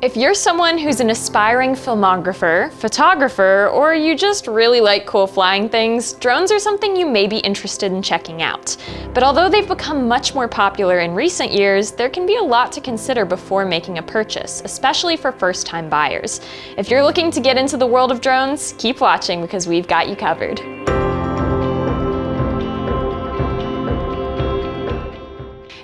If you're someone who's an aspiring filmographer, photographer, or you just really like cool flying things, drones are something you may be interested in checking out. But although they've become much more popular in recent years, there can be a lot to consider before making a purchase, especially for first-time buyers. If you're looking to get into the world of drones, keep watching because we've got you covered.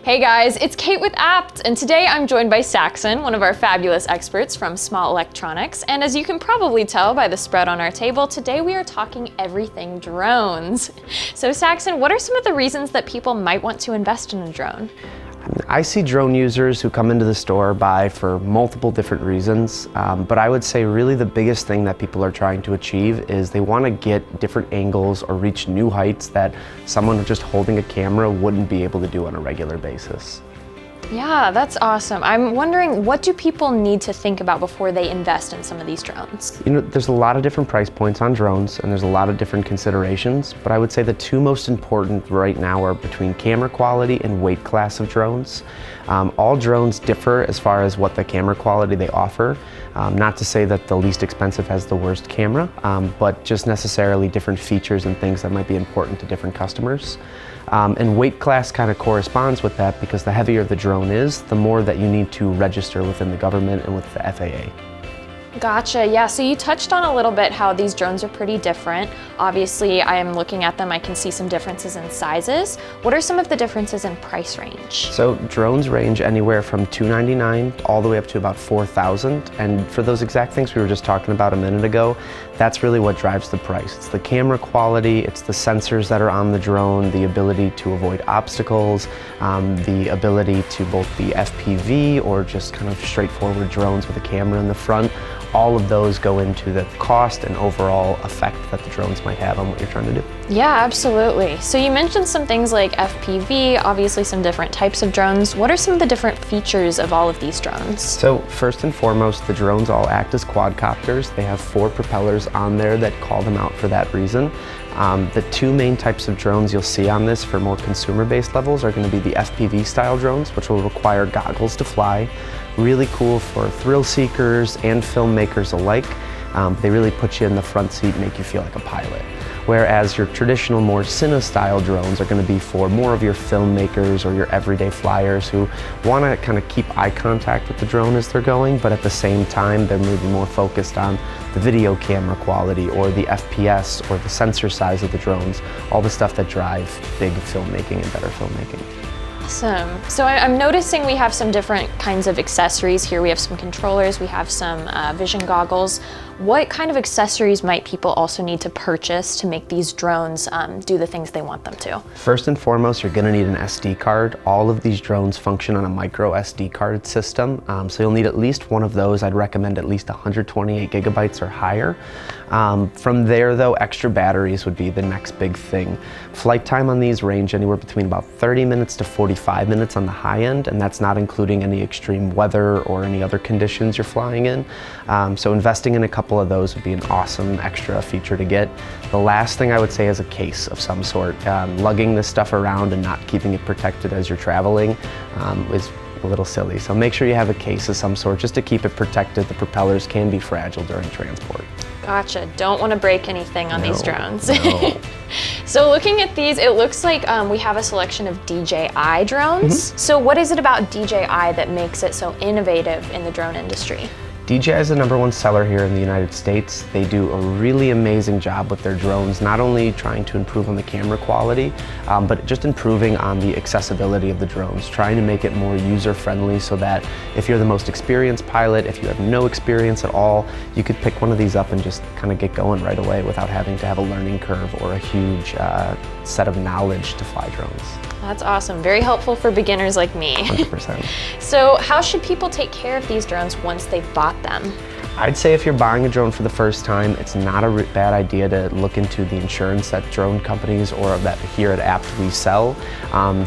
Hey guys, it's Kate with Abt, and today I'm joined by Saxon, one of our fabulous experts from Small Electronics. And as you can probably tell by the spread on our table, today we are talking everything drones. So Saxon, what are some of the reasons that people might want to invest in a drone? I see drone users who come into the store buy for multiple different reasons, but I would say really the biggest thing that people are trying to achieve is they want to get different angles or reach new heights that someone just holding a camera wouldn't be able to do on a regular basis. Yeah, that's awesome. I'm wondering, what do people need to think about before they invest in some of these drones? You know, there's a lot of different price points on drones and there's a lot of different considerations, but I would say the two most important right now are between camera quality and weight class of drones. All drones differ as far as what the camera quality they offer. Not to say that the least expensive has the worst camera, but just necessarily different features and things that might be important to different customers. And weight class kind of corresponds with that because the heavier the drone is, the more that you need to register within the government and with the FAA. Gotcha, yeah, so you touched on a little bit how these drones are pretty different. Obviously, I am looking at them, I can see some differences in sizes. What are some of the differences in price range? So drones range anywhere from $299 all the way up to about $4,000. And for those exact things we were just talking about a minute ago, that's really what drives the price. It's the camera quality, it's the sensors that are on the drone, the ability to avoid obstacles, the ability to both be FPV or just kind of straightforward drones with a camera in the front. All of those go into the cost and overall effect that the drones might have on what you're trying to do. Yeah, absolutely. So you mentioned some things like FPV, obviously some different types of drones. What are some of the different features of all of these drones? So first and foremost, the drones all act as quadcopters. They have 4 propellers on there that call them out for that reason. The 2 main types of drones you'll see on this for more consumer-based levels are going to be the FPV style drones, which will require goggles to fly. Really cool for thrill seekers and filmmakers alike. They really put you in the front seat and make you feel like a pilot. Whereas your traditional, more cine style drones are going to be for more of your filmmakers or your everyday flyers who want to kind of keep eye contact with the drone as they're going, but at the same time they're maybe more focused on the video camera quality or the FPS or the sensor size of the drones, all the stuff that drive big filmmaking and better filmmaking. Awesome. So I'm noticing we have some different kinds of accessories here. We have some controllers, we have some vision goggles. What kind of accessories might people also need to purchase to make these drones do the things they want them to? First and foremost, you're going to need an SD card. All of these drones function on a micro SD card system, so you'll need at least one of those. I'd recommend at least 128 gigabytes or higher. From there though, extra batteries would be the next big thing. Flight time on these range anywhere between about 30 minutes to 45 minutes on the high end, and that's not including any extreme weather or any other conditions you're flying in. So investing in a couple of those would be an awesome extra feature to get. The last thing I would say is a case of some sort. Lugging this stuff around and not keeping it protected as you're traveling is a little silly. So make sure you have a case of some sort just to keep it protected. The propellers can be fragile during transport. Gotcha. Don't want to break anything on these drones. No. So looking at these, it looks like we have a selection of DJI drones. So what is it about DJI that makes it so innovative in the drone industry? DJI is the #1 seller here in the United States. They do a really amazing job with their drones, not only trying to improve on the camera quality, but just improving on the accessibility of the drones, trying to make it more user-friendly so that if you're the most experienced pilot, if you have no experience at all, you could pick one of these up and just kind of get going right away without having to have a learning curve or a huge set of knowledge to fly drones. That's awesome. Very helpful for beginners like me. 100%. So how should people take care of these drones once they've bought them? I'd say if you're buying a drone for the first time, it's not a bad idea to look into the insurance that drone companies or that here at Abt we sell.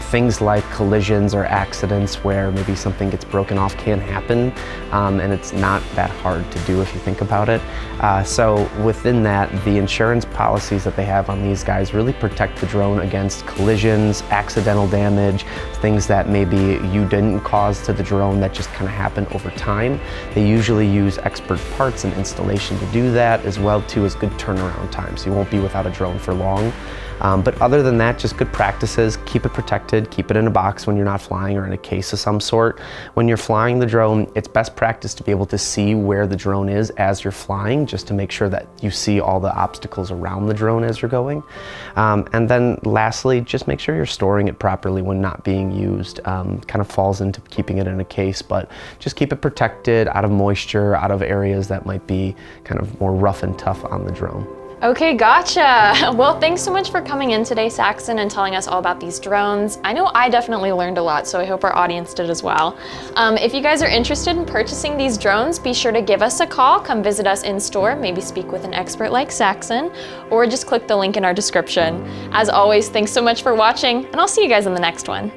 Things like collisions or accidents where maybe something gets broken off can happen, and it's not that hard to do if you think about it. So within that, the insurance policies that they have on these guys really protect the drone against collisions, accidental damage, things that maybe you didn't cause to the drone that just kind of happen over time. They usually use expert parts and installation to do that, as well too as good turnaround time, so you won't be without a drone for long. But other than that, just good practices. Keep it protected, keep it in a box when you're not flying or in a case of some sort. When you're flying the drone, it's best practice to be able to see where the drone is as you're flying, just to make sure that you see all the obstacles around the drone as you're going. And then lastly, just make sure you're storing it properly when not being used. Kind of falls into keeping it in a case, but just keep it protected out of moisture, out of areas that might be kind of more rough and tough on the drone. Okay, gotcha. Well, thanks so much for coming in today, Saxon, and telling us all about these drones. I know I definitely learned a lot, so I hope our audience did as well. If you guys are interested in purchasing these drones, be sure to give us a call, come visit us in store, maybe speak with an expert like Saxon, or just click the link in our description. As always, thanks so much for watching, and I'll see you guys in the next one.